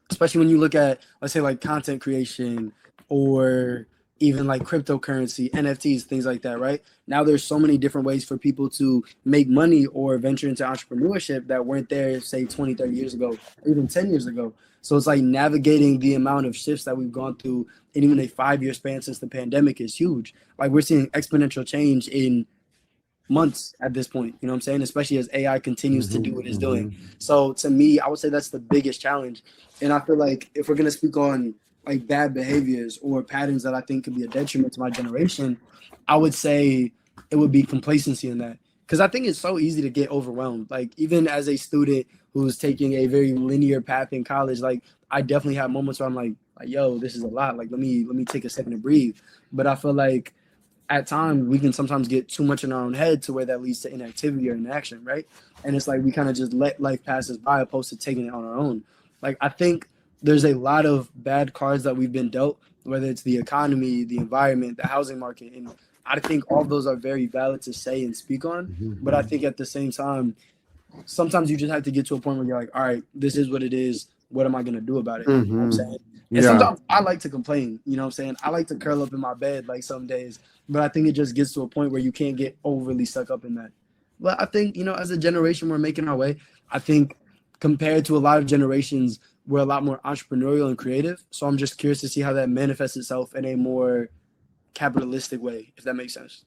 Especially when you look at, let's say, like content creation or even like cryptocurrency, NFTs, things like that, right? Now there's so many different ways for people to make money or venture into entrepreneurship that weren't there, say, 20, 30 years ago, or even 10 years ago. So it's like navigating the amount of shifts that we've gone through in even a 5 year span since the pandemic is huge. Like we're seeing exponential change in months at this point, you know what I'm saying? Especially as AI continues to do what it's doing. So to me, I would say that's the biggest challenge. And I feel like if we're gonna speak on like bad behaviors or patterns that I think could be a detriment to my generation, I would say it would be complacency in that. Because I think it's so easy to get overwhelmed. Like even as a student who's taking a very linear path in college, like I definitely have moments where I'm like, yo, this is a lot. Like let me take a second to breathe. But I feel like at times we can sometimes get too much in our own head to where that leads to inactivity or inaction, right? And it's like we kind of just let life pass us by opposed to taking it on our own. Like I think there's a lot of bad cards that we've been dealt, whether it's the economy, the environment, the housing market, and I think all of those are very valid to say and speak on. But I think at the same time, sometimes you just have to get to a point where you're like, all right, this is what it is. What am I gonna do about it? You know what I'm saying? And Yeah. sometimes I like to complain, you know what I'm saying? I like to curl up in my bed like some days, but I think it just gets to a point where you can't get overly stuck up in that. But I think, as a generation, we're making our way. I think compared to a lot of generations, we're a lot more entrepreneurial and creative. So I'm just curious to see how that manifests itself in a more capitalistic way, if that makes sense.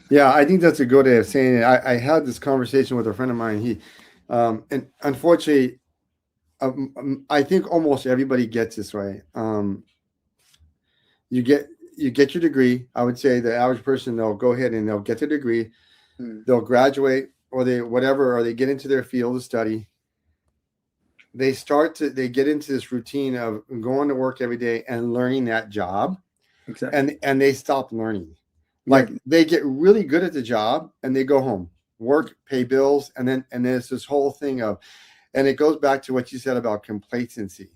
Yeah, I think that's a good way of saying it. I had this conversation with a friend of mine. And unfortunately, I think almost everybody gets this right. You get you get your degree. I would say the average person, they'll go ahead and they'll get their degree, Mm, they'll graduate or they whatever, or they get into their field of study. They get into this routine of going to work every day and learning that job, exactly. and they stop learning. Yeah. Like they get really good at the job and they go home, work, pay bills, and then it's this whole thing of, and it goes back to what you said about complacency.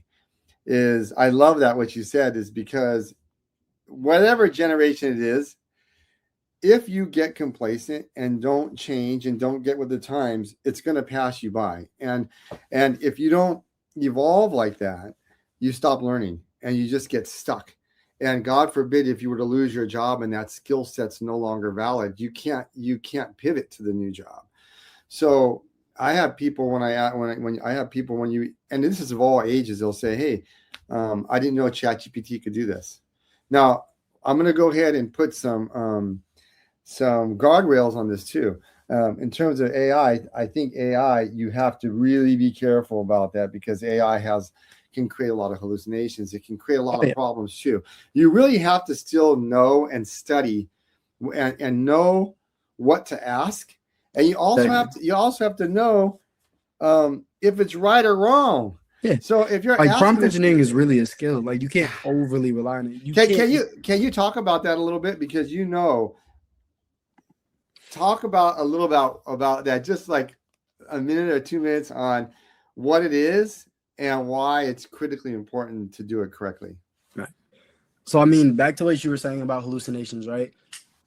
Is I love that what you said is because whatever generation it is, if you get complacent and don't change and don't get with the times, it's going to pass you by. And if you don't evolve like that, you stop learning and you just get stuck. And God forbid if you were to lose your job and that skill set's no longer valid, you can't pivot to the new job. So I have people when I have people when you and this is of all ages, they'll say, "Hey, I didn't know ChatGPT could do this." Now, I'm going to go ahead and put some guardrails on this too. In terms of AI, I think AI you have to really be careful about that because AI can create a lot of hallucinations. It can create a lot Oh of yeah, problems too. You really have to still know and study and know what to ask, and exactly. you also have to know if it's right or wrong. Yeah. So if you're Like asking prompt this, engineering is really a skill. Like you can't overly rely on it. You can can't can just you talk about that a little bit because talk about a little about that just like a minute or 2 minutes on what it is and why it's critically important to do it correctly. right. So I mean, back to what you were saying about hallucinations, right?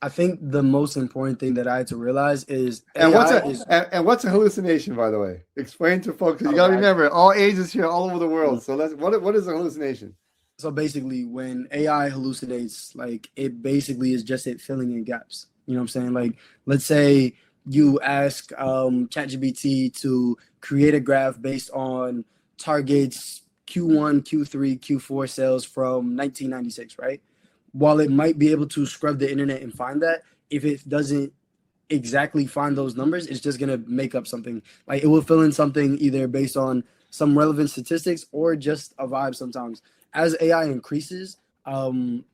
I think the most important thing that I had to realize is And what's AI a is and what's a hallucination, by the way? Explain to folks. You got to okay. remember, all ages here, all over the world. So what is a hallucination? So basically, when AI hallucinates, like it basically is just it filling in gaps. You know what I'm saying? Like, let's say you ask ChatGPT to create a graph based on targets Q1, Q3, Q4 sales from 1996, right? While it might be able to scrub the internet and find that, if it doesn't exactly find those numbers, it's just gonna make up something. Like it will fill in something either based on some relevant statistics or just a vibe sometimes. As AI increases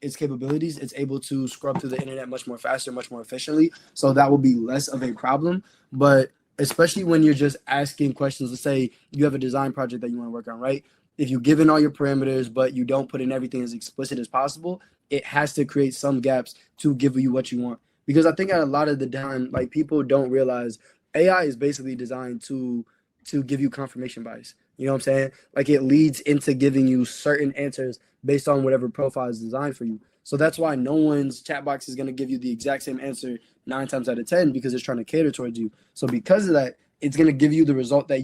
its capabilities, it's able to scrub through the internet much more faster, much more efficiently. So that will be less of a problem. But especially when you're just asking questions, let's say you have a design project that you want to work on, right? If you give in all your parameters, but you don't put in everything as explicit as possible, it has to create some gaps to give you what you want because I think a lot of the time, like people don't realize AI is basically designed to give you confirmation bias. You know what I'm saying? Like it leads into giving you certain answers based on whatever profile is designed for you. So that's why no one's chat box is going to give you the exact same answer 9 times out of 10 because it's trying to cater towards you. So because of that, it's going to give you the result that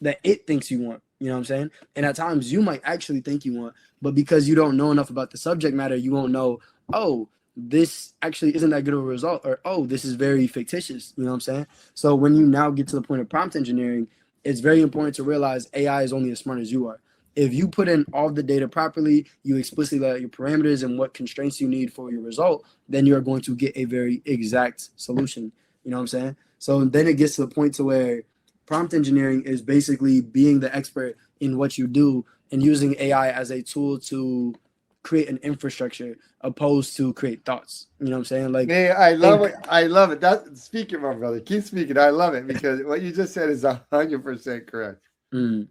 it thinks you want. You know what I'm saying? And at times you might actually think you want, but because you don't know enough about the subject matter, you won't know, oh, this actually isn't that good of a result, or oh, this is very fictitious. You know what I'm saying? So when you now get to the point of prompt engineering, it's very important to realize AI is only as smart as you are. If you put in all the data properly, you explicitly let your parameters and what constraints you need for your result, then you're going to get a very exact solution. You know what I'm saying? So then it gets to the point to where prompt engineering is basically being the expert in what you do and using AI as a tool to create an infrastructure opposed to create thoughts. You know what I'm saying? Like Man, think I love it. That speaking, my brother. Keep speaking. I love it because what you just said is 100% correct. mm,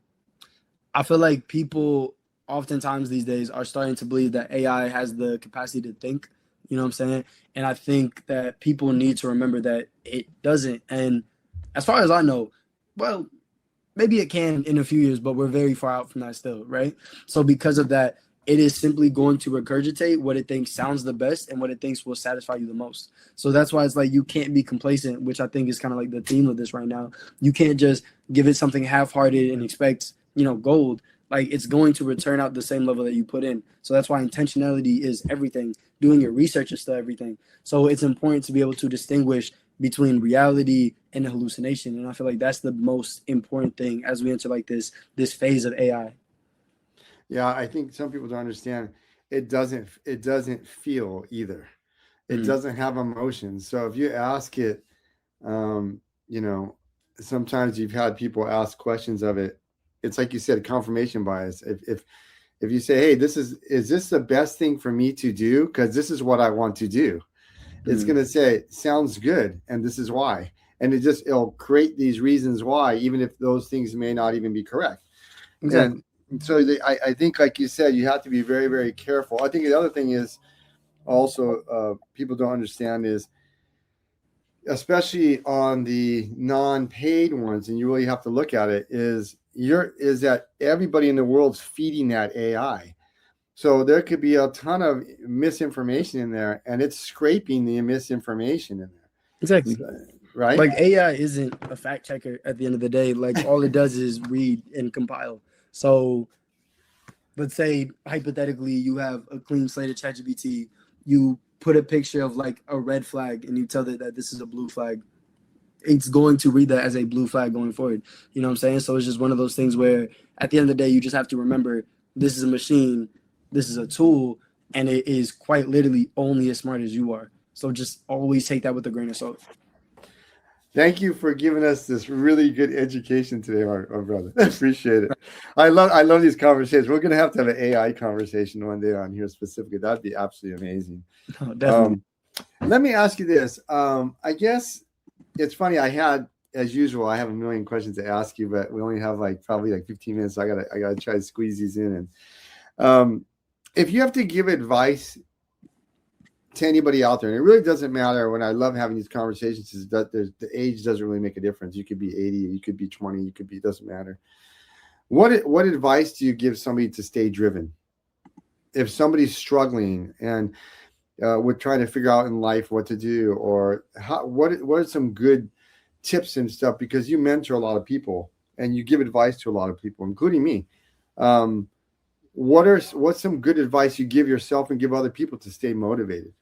I feel like people oftentimes these days are starting to believe that AI has the capacity to think. You know what I'm saying? And I think that people need to remember that it doesn't. And as far as I know, well, maybe it can in a few years, but we're very far out from that still, right? So because of that, it is simply going to regurgitate what it thinks sounds the best and what it thinks will satisfy you the most. So that's why it's like you can't be complacent, which I think is kind of like the theme of this right now. You can't just give it something half-hearted and expect, gold. Like it's going to return out the same level that you put in. So that's why intentionality is everything. Doing your research is still everything. So it's important to be able to distinguish between reality and hallucination. And I feel like that's the most important thing as we enter like this phase of AI. Yeah, I think some people don't understand. It doesn't feel either. It Mm, doesn't have emotions. So if you ask it, um, you know, sometimes you've had people ask questions of it. It's like you said, confirmation bias. If you say, "Hey, is this the best thing for me to do? Because this is what I want to do," it's mm, going to say, "Sounds good," and this is why. And it'll create these reasons why, even if those things may not even be correct. And exactly. so I think, like you said, you have to be very, very careful. I think the other thing is also people don't understand is, especially on the non-paid ones, and you really have to look at it, is that everybody in the world's feeding that AI. So there could be a ton of misinformation in there, and it's scraping the misinformation in there. Exactly. So, right? Like AI isn't a fact checker at the end of the day. Like all it does is read and compile. So let's say hypothetically you have a clean slate of ChatGPT, you put a picture of like a red flag and you tell it that this is a blue flag. it's going to read that as a blue flag going forward. You know what I'm saying? So it's just one of those things where at the end of the day, you just have to remember this is a machine, this is a tool, and it is quite literally only as smart as you are. So just always take that with a grain of salt. Thank you for giving us this really good education today, my brother. I appreciate it. I love these conversations. We're gonna have to have an AI conversation one day on here specifically. That'd be absolutely amazing. No, definitely. Let me ask you this. I guess it's funny. As usual, I have a million questions to ask you, but we only have probably 15 minutes. So I gotta try to squeeze these in. And if you have to give advice to anybody out there, and it really doesn't matter. When I love having these conversations, is that the age doesn't really make a difference. You could be 80, you could be 20, you could be. It doesn't matter. What advice do you give somebody to stay driven? If somebody's struggling and we're trying to figure out in life what to do, or what are some good tips and stuff, because you mentor a lot of people and you give advice to a lot of people, including me. What's some good advice you give yourself and give other people to stay motivated?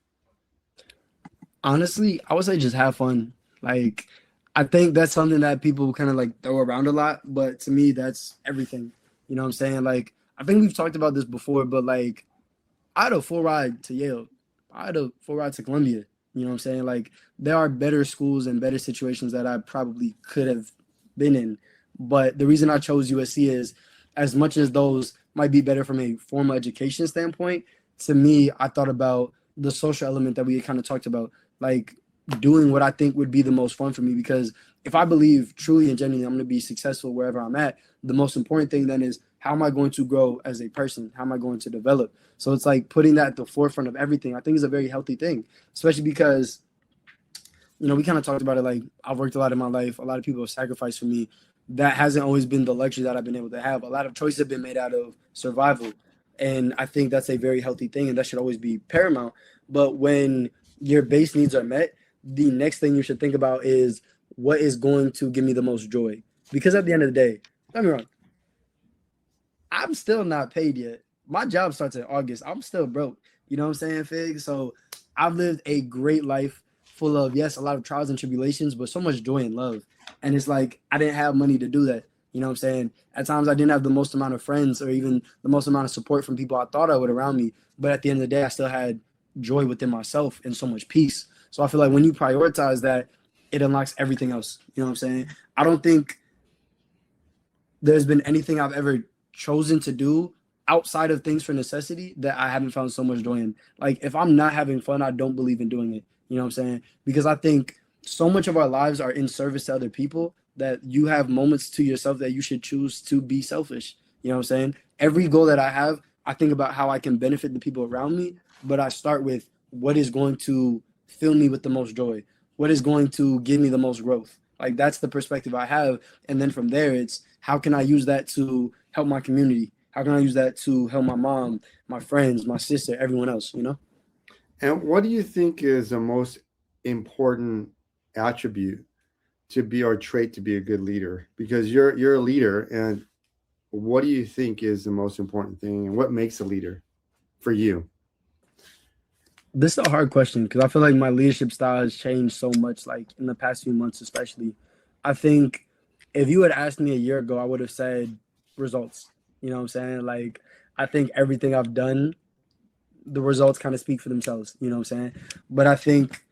Honestly, I would say just have fun. Like, I think that's something that people kind of like throw around a lot, but to me, that's everything. You know what I'm saying? Like, I think we've talked about this before, but like, I had a full ride to Yale. I had a full ride to Columbia. You know what I'm saying? Like, there are better schools and better situations that I probably could have been in. But the reason I chose USC is, as much as those might be better from a formal education standpoint, to me, I thought about the social element that we kind of talked about, like doing what I think would be the most fun for me. Because if I believe truly and genuinely I'm going to be successful wherever I'm at, the most important thing then is, how am I going to grow as a person? How am I going to develop? So it's like putting that at the forefront of everything, I think, is a very healthy thing, especially because, we kind of talked about it. Like, I've worked a lot in my life. A lot of people have sacrificed for me. That hasn't always been the luxury that I've been able to have. A lot of choices have been made out of survival. And I think that's a very healthy thing, and that should always be paramount. But when your base needs are met, the next thing you should think about is, what is going to give me the most joy? Because at the end of the day, don't get me wrong, I'm still not paid yet. My job starts in August. I'm still broke. You know what I'm saying, Fig? So I've lived a great life full of, yes, a lot of trials and tribulations, but so much joy and love. And it's like, I didn't have money to do that. You know what I'm saying? At times I didn't have the most amount of friends or even the most amount of support from people I thought I would around me. But at the end of the day, I still had joy within myself and so much peace. So I feel like when you prioritize that, it unlocks everything else. You know what I'm saying? I don't think there's been anything I've ever chosen to do outside of things for necessity that I haven't found so much joy in. Like, if I'm not having fun, I don't believe in doing it. You know what I'm saying? Because I think so much of our lives are in service to other people that you have moments to yourself that you should choose to be selfish. You know what I'm saying? Every goal that I have, I think about how I can benefit the people around me, but I start with what is going to fill me with the most joy, what is going to give me the most growth. Like, that's the perspective I have. And then from there, it's, how can I use that to help my community? How can I use that to help my mom, my friends, my sister, everyone else? And what do you think is the most important attribute to be, or trait to be, a good leader? Because you're a leader, and what do you think is the most important thing, and what makes a leader for you? This is a hard question because I feel like my leadership style has changed so much, like in the past few months, especially. I think if you had asked me a year ago, I would have said results. You know what I'm saying? Like, I think everything I've done, the results kind of speak for themselves. You know what I'm saying? But I think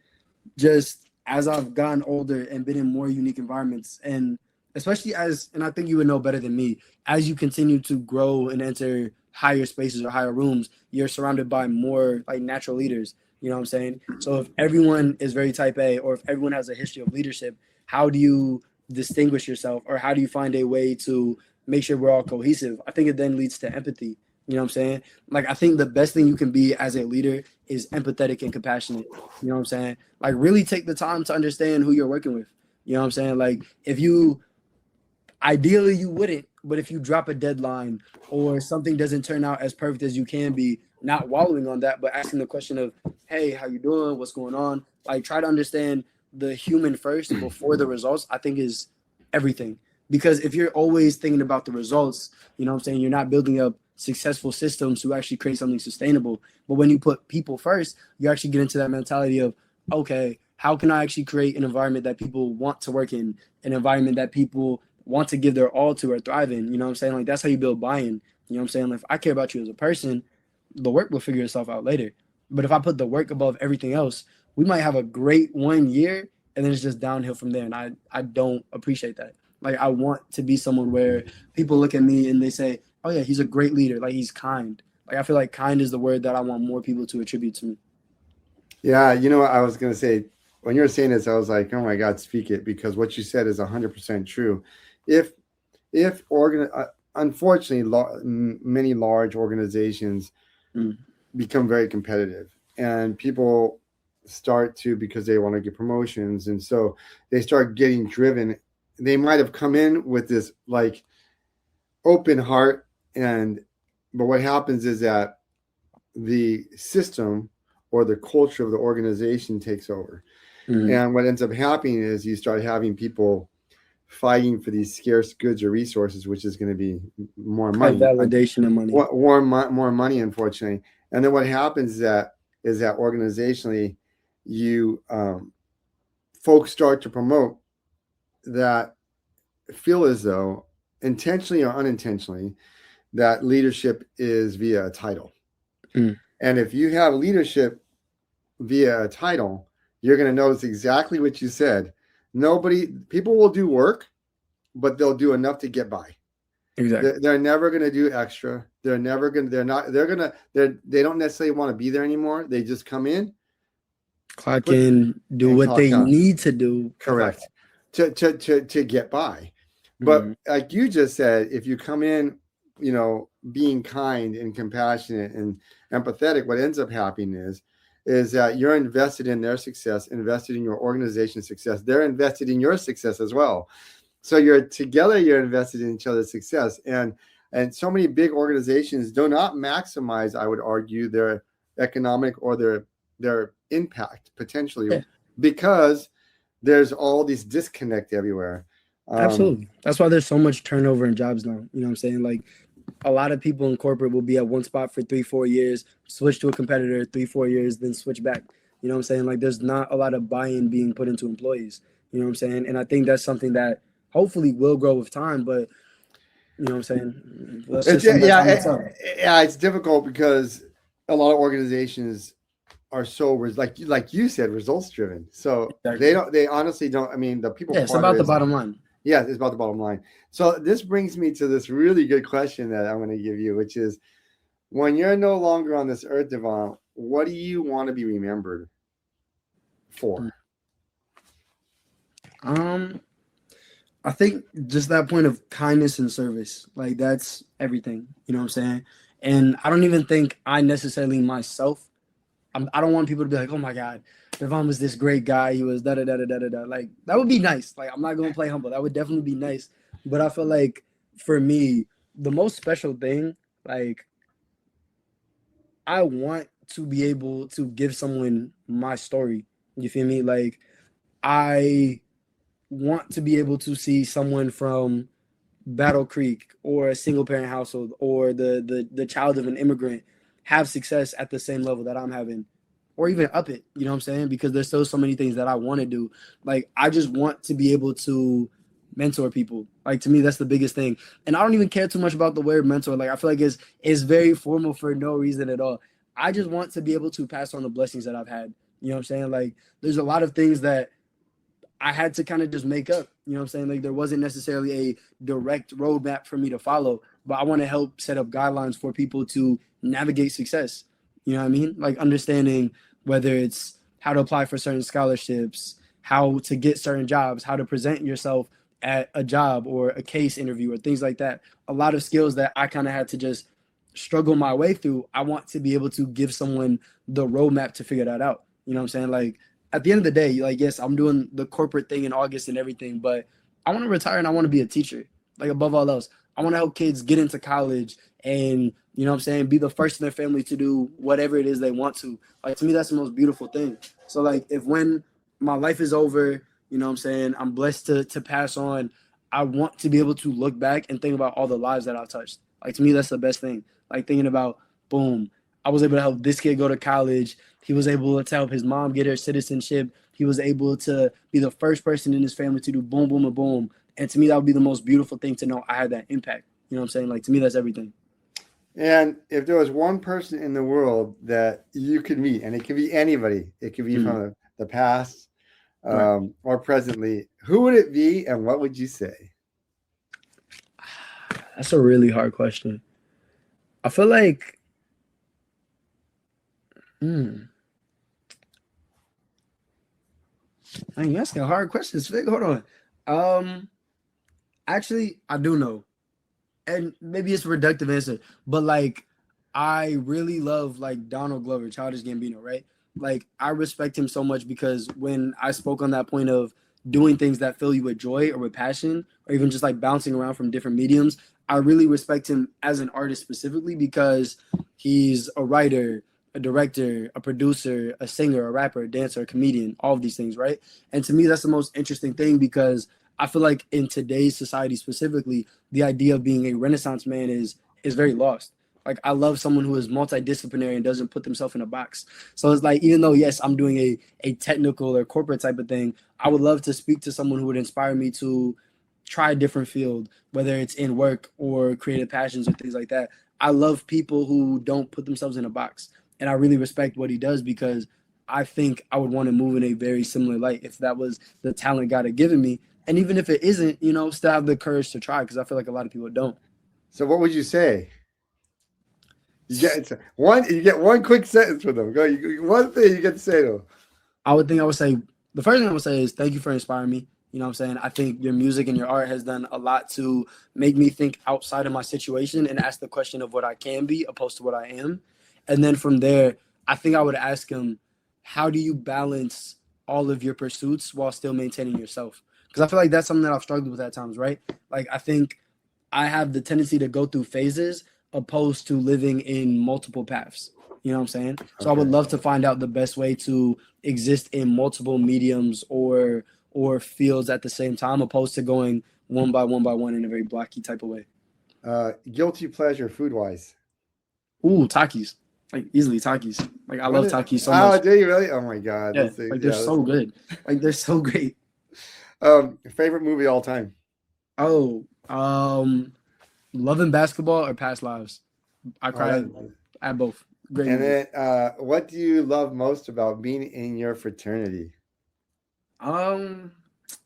just as I've gotten older and been in more unique environments, and especially and I think you would know better than me, as you continue to grow and enter higher spaces or higher rooms, you're surrounded by more like natural leaders. You know what I'm saying? So if everyone is very type A, or if everyone has a history of leadership, how do you distinguish yourself, or how do you find a way to make sure we're all cohesive? I think it then leads to empathy. You know what I'm saying? Like, I think the best thing you can be as a leader is empathetic and compassionate. You know what I'm saying? Like, really take the time to understand who you're working with. You know what I'm saying? Like, if you, ideally you wouldn't, but if you drop a deadline or something doesn't turn out as perfect as you can be, not wallowing on that, but asking the question of, hey, how you doing? What's going on? Like, try to understand the human first before the results, I think, is everything. Because if you're always thinking about the results, you know what I'm saying, you're not building up successful systems to actually create something sustainable. But when you put people first, you actually get into that mentality of, okay, how can I actually create an environment that people want to work in, an environment that people want to give their all to or thrive in? You know what I'm saying? Like that's how you build buy-in. You know what I'm saying? Like, if I care about you as a person, the work will figure itself out later. But if I put the work above everything else, we might have a great 1 year and then it's just downhill from there. And I don't appreciate that. Like I want to be someone where people look at me and they say, "Oh yeah, he's a great leader. Like he's kind." Like I feel like kind is the word that I want more people to attribute to me. Yeah, you know what I was gonna say when you were saying this, I was like, oh my God, speak it, because what you said is 100% true. If unfortunately, many large organizations Mm. become very competitive, and people start to, because they want to get promotions, and so they start getting driven. They might have come in with this like open heart, and but what happens is that the system or the culture of the organization takes over. Mm. And what ends up happening is you start having people fighting for these scarce goods or resources, which is going to be more Like money, validation and money. more money, unfortunately. And then what happens is that organizationally, you folks start to promote that feel as though, intentionally or unintentionally, that leadership is via a title. Mm. And if you have leadership via a title, you're going to notice exactly what you said. People will do work, but they'll do enough to get by. Exactly. They're never going to do extra. They're never going to, they're not, they're going to, they don't necessarily want to be there anymore. They just come in, Clock put, in, do and what clock they out. need to do to clock Correct. To get by. out. But Mm. like you just said, if you come in, being kind and compassionate and empathetic, what ends up happening is that you're invested in their success, invested in your organization's success. They're invested in your success as well. So you're invested in each other's success. And so many big organizations do not maximize, I would argue, their economic or their impact potentially, Yeah, because there's all these disconnect everywhere. Um, absolutely. That's why there's so much turnover in jobs now. You know what I'm saying? Like a lot of people in corporate will be at one spot for 3, 4 years, switch to a competitor 3, 4 years, then switch back. You know what I'm saying? Like there's not a lot of buy-in being put into employees. You know what I'm saying? And I think that's something that hopefully will grow with time, but you know what I'm saying? Let's it's just let yeah, time will tell. yeah, it's difficult because a lot of organizations are so like you said, results driven. So Exactly. they honestly don't. I mean, the people Yeah, it's part about the is, bottom line. yeah, it's about the bottom line. So this brings me to this really good question that I'm going to give you, which is, when you're no longer on this earth, Devon, what do you want to be remembered for? Um, I think just that point of kindness and service, like that's everything. You know what I'm saying? And I don't even think I necessarily myself. I don't want people to be like, oh my God, Devon was this great guy. He was da da da da da da da. Like that would be nice. Like I'm not gonna play humble. That would definitely be nice. But I feel like for me, the most special thing, like I want to be able to give someone my story. You feel me? Like I want to be able to see someone from Battle Creek or a single parent household or the child of an immigrant have success at the same level that I'm having, or even up it. You know what I'm saying? Because there's still so many things that I want to do. Like I just want to be able to mentor people. Like to me, that's the biggest thing. And I don't even care too much about the word mentor. Like I feel like it's very formal for no reason at all. I just want to be able to pass on the blessings that I've had. You know what I'm saying? Like there's a lot of things that I had to kind of just make up. You know what I'm saying? Like there wasn't necessarily a direct roadmap for me to follow, but I want to help set up guidelines for people to navigate success. You know what I mean? Like understanding whether it's how to apply for certain scholarships, how to get certain jobs, how to present yourself at a job or a case interview or things like that. A lot of skills that I kind of had to just struggle my way through. I want to be able to give someone the roadmap to figure that out. You know what I'm saying? Like at the end of the day, like yes, I'm doing the corporate thing in August and everything, but I want to retire and I want to be a teacher. Like above all else, I want to help kids get into college and you know what I'm saying, be the first in their family to do whatever it is they want to. Like to me, that's the most beautiful thing. So like if when my life is over, you know what I'm saying, I'm blessed to pass on. I want to be able to look back and think about all the lives that I've touched. Like to me, that's the best thing. Like thinking about, boom, I was able to help this kid go to college. He was able to help his mom get her citizenship. He was able to be the first person in his family to do boom, boom, and boom. And to me, that would be the most beautiful thing to know I had that impact. You know what I'm saying? Like, to me, that's everything. And if there was one person in the world that you could meet, and it could be anybody, it could be Mhm. from the past Right. or presently, who would it be and what would you say? That's a really hard question. I feel like, hmm, man, you asking hard questions, Fig. Hold on. Um, Actually, I do know, and maybe it's a reductive answer, but like, I really love like Donald Glover, Childish Gambino, right? Like, I respect him so much because when I spoke on that point of doing things that fill you with joy or with passion, or even just like bouncing around from different mediums, I really respect him as an artist specifically because he's a writer, a director, a producer, a singer, a rapper, a dancer, a comedian, all of these things, right? And to me, that's the most interesting thing because I feel like in today's society specifically, the idea of being a Renaissance man is very lost. Like, I love someone who is multidisciplinary and doesn't put themselves in a box. So it's like, even though yes, I'm doing a technical or corporate type of thing, I would love to speak to someone who would inspire me to try a different field, whether it's in work or creative passions or things like that. I love people who don't put themselves in a box. And I really respect what he does because I think I would want to move in a very similar light if that was the talent God had given me. And even if it isn't, still have the courage to try because I feel like a lot of people don't. So what would you say? You get one quick sentence with them. Go one thing you get to say to them. I would say the first thing I would say is thank you for inspiring me. You know what I'm saying? I think your music and your art has done a lot to make me think outside of my situation and ask the question of what I can be opposed to what I am. And then from there, I think I would ask him, how do you balance all of your pursuits while still maintaining yourself? Because I feel like that's something that I've struggled with at times, right? Like, I think I have the tendency to go through phases opposed to living in multiple paths. You know what I'm saying? So I would Okay. love to find out the best way to exist in multiple mediums or fields at the same time, opposed to going one by one in a very blocky type of way. Guilty pleasure food wise. Ooh, Takis. Like, easily Takis. Like, I What love is? Takis so Oh, much. do you really? Oh my God, Yeah, those things. like they're Yeah. so good. Like, they're so great. Favorite movie all time. Oh, loving basketball or past lives. I Oh, that. cried at both. Great And movies. then, what do you love most about being in your fraternity? Um,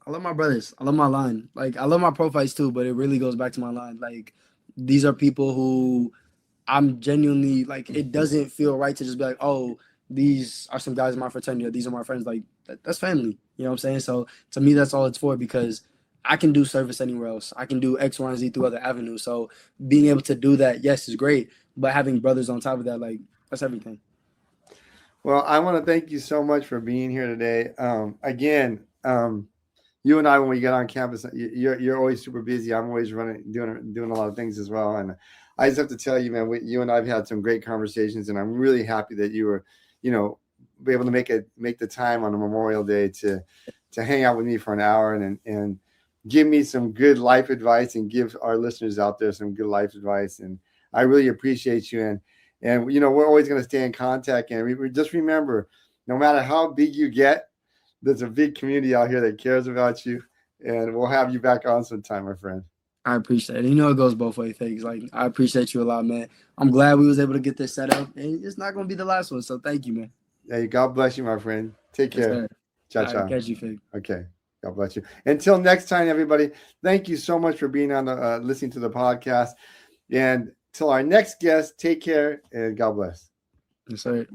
I love my brothers. I love my line. Like, I love my profiles too, but it really goes back to my line. Like, these are people who I'm genuinely like. It doesn't feel right to just be like, oh, these are some guys in my fraternity. Or these are my friends. Like, that's family. You know what I'm saying? So to me, that's all it's for because I can do service anywhere else. I can do X, Y, and Z through other avenues. So being able to do that, yes, is great. But having brothers on top of that, like, that's everything. Well, I want to thank you so much for being here today. Again, you and I, when we get on campus, you're always super busy. I'm always doing a lot of things as well. And I just have to tell you, man, you and I've had some great conversations, and I'm really happy that you were, you know, be able to make the time on a Memorial Day to hang out with me for an hour and give me some good life advice and give our listeners out there some good life advice. And I really appreciate you. And we're always going to stay in contact. And we just remember, no matter how big you get, there's a big community out here that cares about you, and we'll have you back on sometime, my friend. I appreciate it. You know, it goes both ways. Things like I appreciate you a lot, man. I'm glad we was able to get this set up, and it's not gonna be the last one. So thank you, man. Hey, God bless you, my friend. Take Yes, care. sir. Ciao, All right, ciao. catch you, Fig. Okay. God bless you. Until next time, everybody. Thank you so much for being on the listening to the podcast. And till our next guest, take care and God bless. Yes, sir.